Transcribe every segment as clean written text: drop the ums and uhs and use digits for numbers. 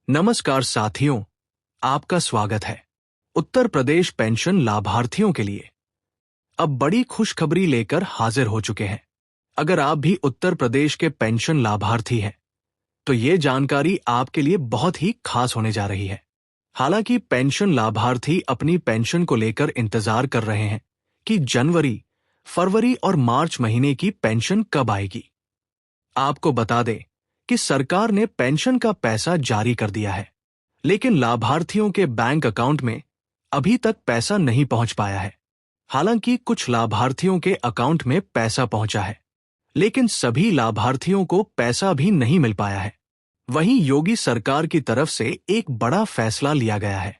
नमस्कार साथियों, आपका स्वागत है। उत्तर प्रदेश पेंशन लाभार्थियों के लिए अब बड़ी खुशखबरी लेकर हाजिर हो चुके हैं। अगर आप भी उत्तर प्रदेश के पेंशन लाभार्थी हैं, तो ये जानकारी आपके लिए बहुत ही खास होने जा रही है। हालांकि पेंशन लाभार्थी अपनी पेंशन को लेकर इंतजार कर रहे हैं कि जनवरी, फरवरी और मार्च महीने की पेंशन कब आएगी। आपको बता दें कि सरकार ने पेंशन का पैसा जारी कर दिया है, लेकिन लाभार्थियों के बैंक अकाउंट में अभी तक पैसा नहीं पहुंच पाया है। हालांकि कुछ लाभार्थियों के अकाउंट में पैसा पहुंचा है, लेकिन सभी लाभार्थियों को पैसा भी नहीं मिल पाया है। वहीं योगी सरकार की तरफ से एक बड़ा फैसला लिया गया है,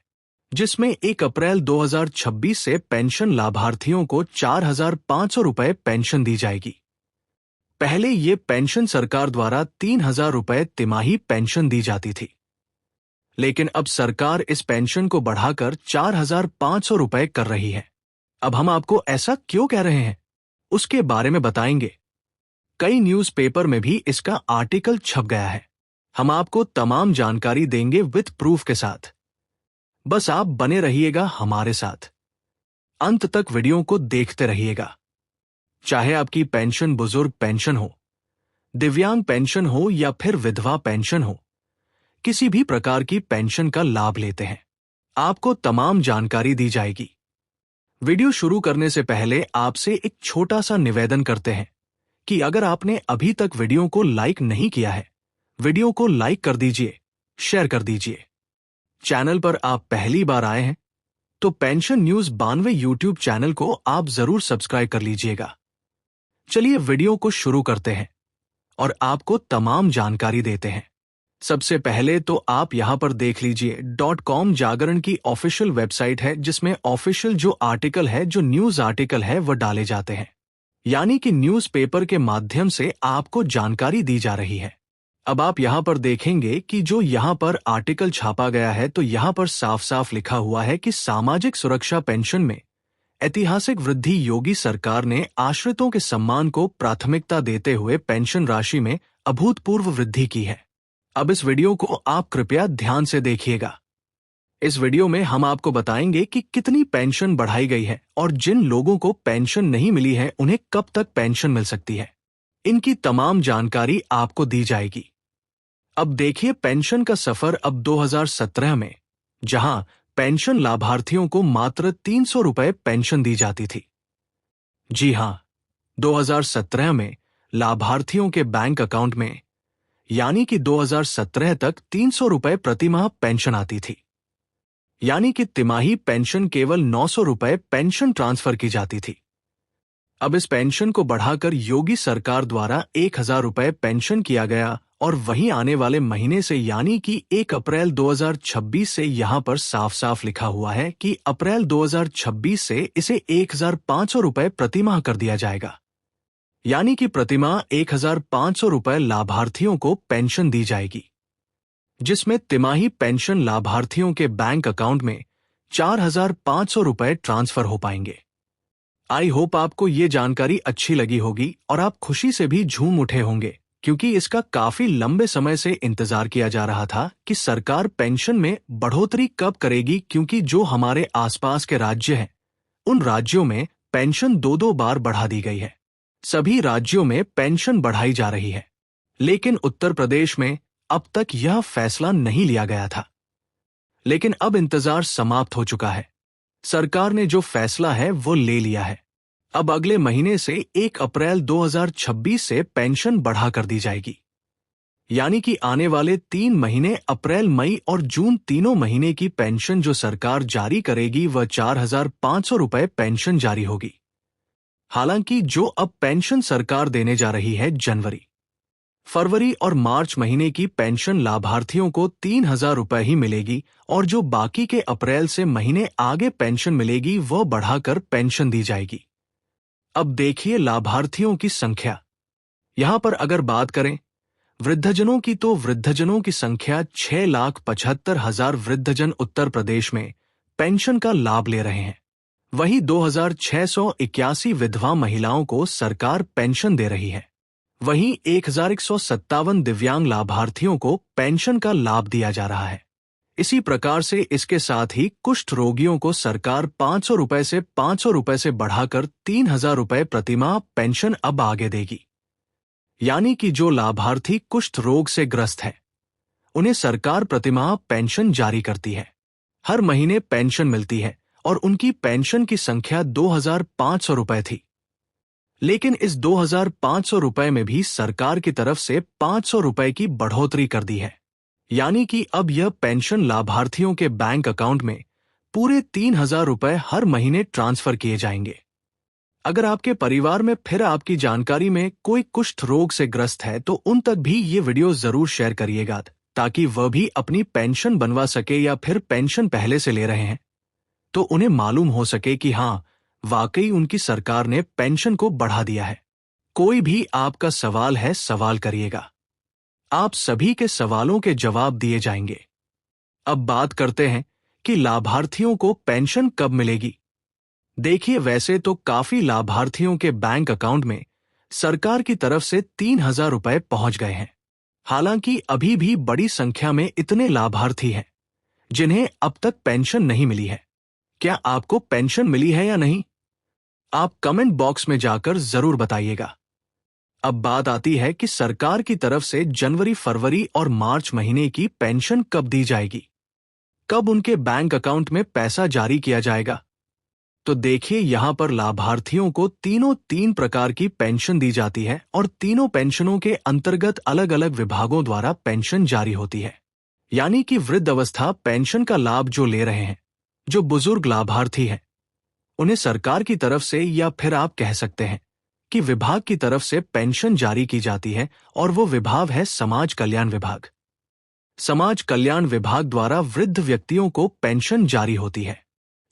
जिसमें 1 अप्रैल 2026 से पेंशन लाभार्थियों को 4,500 रुपए पेंशन दी जाएगी। पहले ये पेंशन सरकार द्वारा 3,000 रुपए तिमाही पेंशन दी जाती थी, लेकिन अब सरकार इस पेंशन को बढ़ाकर 4,500 रुपए कर रही है। अब हम आपको ऐसा क्यों कह रहे हैं, उसके बारे में बताएंगे। कई न्यूज़पेपर में भी इसका आर्टिकल छप गया है। हम आपको तमाम जानकारी देंगे विद प्रूफ के साथ। बस आप बने रहिएगा हमारे साथ, अंत तक वीडियो को देखते रहिएगा। चाहे आपकी पेंशन बुजुर्ग पेंशन हो, दिव्यांग पेंशन हो या फिर विधवा पेंशन हो, किसी भी प्रकार की पेंशन का लाभ लेते हैं, आपको तमाम जानकारी दी जाएगी। वीडियो शुरू करने से पहले आपसे एक छोटा सा निवेदन करते हैं कि अगर आपने अभी तक वीडियो को लाइक नहीं किया है, वीडियो को लाइक कर दीजिए, शेयर कर दीजिए। चैनल पर आप पहली बार आए हैं तो पेंशन न्यूज 92 यूट्यूब चैनल को आप जरूर सब्सक्राइब कर लीजिएगा। चलिए वीडियो को शुरू करते हैं और आपको तमाम जानकारी देते हैं। सबसे पहले तो आप यहां पर देख लीजिए .com जागरण की ऑफिशियल वेबसाइट है, जिसमें ऑफिशियल जो आर्टिकल है, जो न्यूज आर्टिकल है, वह डाले जाते हैं। यानी कि न्यूज़पेपर के माध्यम से आपको जानकारी दी जा रही है। अब आप यहां पर देखेंगे कि जो यहां पर आर्टिकल छापा गया है, तो यहां पर साफ साफ लिखा हुआ है कि सामाजिक सुरक्षा पेंशन में ऐतिहासिक वृद्धि। योगी सरकार ने आश्रितों के सम्मान को प्राथमिकता देते हुए पेंशन राशि में अभूतपूर्व वृद्धि की है। अब इस वीडियो को आप कृपया ध्यान से देखिएगा। इस वीडियो में हम आपको बताएंगे कि कितनी पेंशन बढ़ाई गई है और जिन लोगों को पेंशन नहीं मिली है, उन्हें कब तक पेंशन मिल सकती है। इनकी तमाम जानकारी आपको दी जाएगी। अब देखिए पेंशन का सफर अब 2017 में, जहां पेंशन लाभार्थियों को मात्र 300 रुपए पेंशन दी जाती थी। जी हां, 2017 में लाभार्थियों के बैंक अकाउंट में, यानी कि 2017 तक 300 रुपए प्रतिमाह पेंशन आती थी। यानी कि तिमाही पेंशन केवल 900 रुपए पेंशन ट्रांसफर की जाती थी। अब इस पेंशन को बढ़ाकर योगी सरकार द्वारा 1,000 रुपए पेंशन किया गया और वहीं आने वाले महीने से, यानी कि 1 अप्रैल 2026 से यहां पर साफ साफ लिखा हुआ है कि अप्रैल 2026 से इसे 1,500 रुपए प्रतिमाह कर दिया जाएगा। यानी कि प्रतिमाह 1,500 रुपए लाभार्थियों को पेंशन दी जाएगी, जिसमें तिमाही पेंशन लाभार्थियों के बैंक अकाउंट में 4,500 रुपए ट्रांसफर हो पाएंगे। आई होप आपको ये जानकारी अच्छी लगी होगी और आप खुशी से भी झूम उठे होंगे, क्योंकि इसका काफी लंबे समय से इंतजार किया जा रहा था कि सरकार पेंशन में बढ़ोतरी कब करेगी। क्योंकि जो हमारे आसपास के राज्य हैं, उन राज्यों में पेंशन 2-2 बार बढ़ा दी गई है। सभी राज्यों में पेंशन बढ़ाई जा रही है, लेकिन उत्तर प्रदेश में अब तक यह फैसला नहीं लिया गया था। लेकिन अब इंतजार समाप्त हो चुका है। सरकार ने जो फैसला है वो ले लिया है। अब अगले महीने से 1 अप्रैल 2026 से पेंशन बढ़ा कर दी जाएगी। यानी कि आने वाले 3 महीने, अप्रैल, मई और जून, तीनों महीने की पेंशन जो सरकार जारी करेगी वह 4,500 रुपए पेंशन जारी होगी। हालांकि जो अब पेंशन सरकार देने जा रही है, जनवरी, फरवरी और मार्च महीने की पेंशन लाभार्थियों को 3,000 रुपए ही मिलेगी और जो बाकी के अप्रैल से महीने आगे पेंशन मिलेगी वह बढ़ाकर पेंशन दी जाएगी। अब देखिए लाभार्थियों की संख्या। यहां पर अगर बात करें वृद्धजनों की, तो वृद्धजनों की संख्या 6,75,000 वृद्धजन उत्तर प्रदेश में पेंशन का लाभ ले रहे हैं। वहीं 2,681 विधवा महिलाओं को सरकार पेंशन दे रही है। वहीं 1157 दिव्यांग लाभार्थियों को पेंशन का लाभ दिया जा रहा है। इसी प्रकार से इसके साथ ही कुष्ठ रोगियों को सरकार 500 रुपए से 500 रुपए से बढ़ाकर 3000 रुपए प्रतिमाह पेंशन अब आगे देगी। यानी कि जो लाभार्थी कुष्ठ रोग से ग्रस्त है, उन्हें सरकार प्रतिमाह पेंशन जारी करती है। हर महीने पेंशन मिलती है और उनकी पेंशन की संख्या 2500 रुपए थी। लेकिन इस 2500 रुपए में भी सरकार की तरफ से 500 रुपए की बढ़ोतरी कर दी है। यानी कि अब यह पेंशन लाभार्थियों के बैंक अकाउंट में पूरे 3000 रुपए हर महीने ट्रांसफर किए जाएंगे। अगर आपके परिवार में फिर आपकी जानकारी में कोई कुष्ठ रोग से ग्रस्त है तो उन तक भी ये वीडियो जरूर शेयर करिएगा, ताकि वह भी अपनी पेंशन बनवा सके या फिर पेंशन पहले से ले रहे हैं तो उन्हें मालूम हो सके कि हाँ, वाकई उनकी सरकार ने पेंशन को बढ़ा दिया है। कोई भी आपका सवाल है, सवाल करिएगा, आप सभी के सवालों के जवाब दिए जाएंगे। अब बात करते हैं कि लाभार्थियों को पेंशन कब मिलेगी। देखिए, वैसे तो काफी लाभार्थियों के बैंक अकाउंट में सरकार की तरफ से 3000 रुपए पहुंच गए हैं। हालांकि अभी भी बड़ी संख्या में इतने लाभार्थी हैं जिन्हें अब तक पेंशन नहीं मिली है। क्या आपको पेंशन मिली है या नहीं? आप कमेंट बॉक्स में जाकर जरूर बताइएगा। अब बात आती है कि सरकार की तरफ से जनवरी, फरवरी और मार्च महीने की पेंशन कब दी जाएगी, कब उनके बैंक अकाउंट में पैसा जारी किया जाएगा। तो देखिए, यहां पर लाभार्थियों को तीनों 3 प्रकार की पेंशन दी जाती है और तीनों पेंशनों के अंतर्गत अलग अलग विभागों द्वारा पेंशन जारी होती है। यानी कि वृद्ध अवस्था पेंशन का लाभ जो ले रहे हैं, जो बुजुर्ग लाभार्थी हैं, उन्हें सरकार की तरफ से या फिर आप कह सकते हैं कि विभाग की तरफ से पेंशन जारी की जाती है और वो विभाग है समाज कल्याण विभाग। समाज कल्याण विभाग द्वारा वृद्ध व्यक्तियों को पेंशन जारी होती है।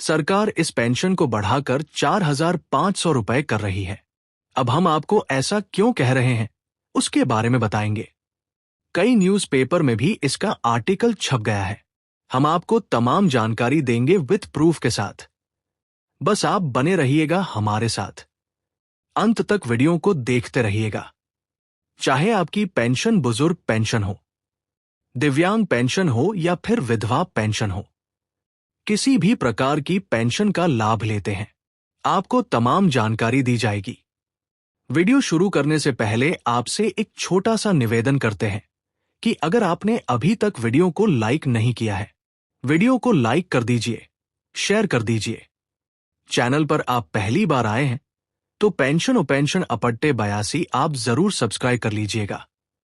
सरकार इस पेंशन को बढ़ाकर 4500 रुपए कर रही है। अब हम आपको ऐसा क्यों कह रहे हैं, उसके बारे में बताएंगे। कई न्यूज़पेपर में भी इसका आर्टिकल छप गया है। हम आपको तमाम जानकारी देंगे विथ प्रूफ के साथ। बस आप बने रहिएगा हमारे साथ, अंत तक वीडियो को देखते रहिएगा। चाहे आपकी पेंशन बुजुर्ग पेंशन हो, दिव्यांग पेंशन हो या फिर विधवा पेंशन हो, किसी भी प्रकार की पेंशन का लाभ लेते हैं, आपको तमाम जानकारी दी जाएगी। वीडियो शुरू करने से पहले आपसे एक छोटा सा निवेदन करते हैं कि अगर आपने अभी तक वीडियो को लाइक नहीं किया है, वीडियो को लाइक कर दीजिए, शेयर कर दीजिए। चैनल पर आप पहली बार आए हैं तो पेंशन अपट्टे 82 आप जरूर सब्सक्राइब कर लीजिएगा।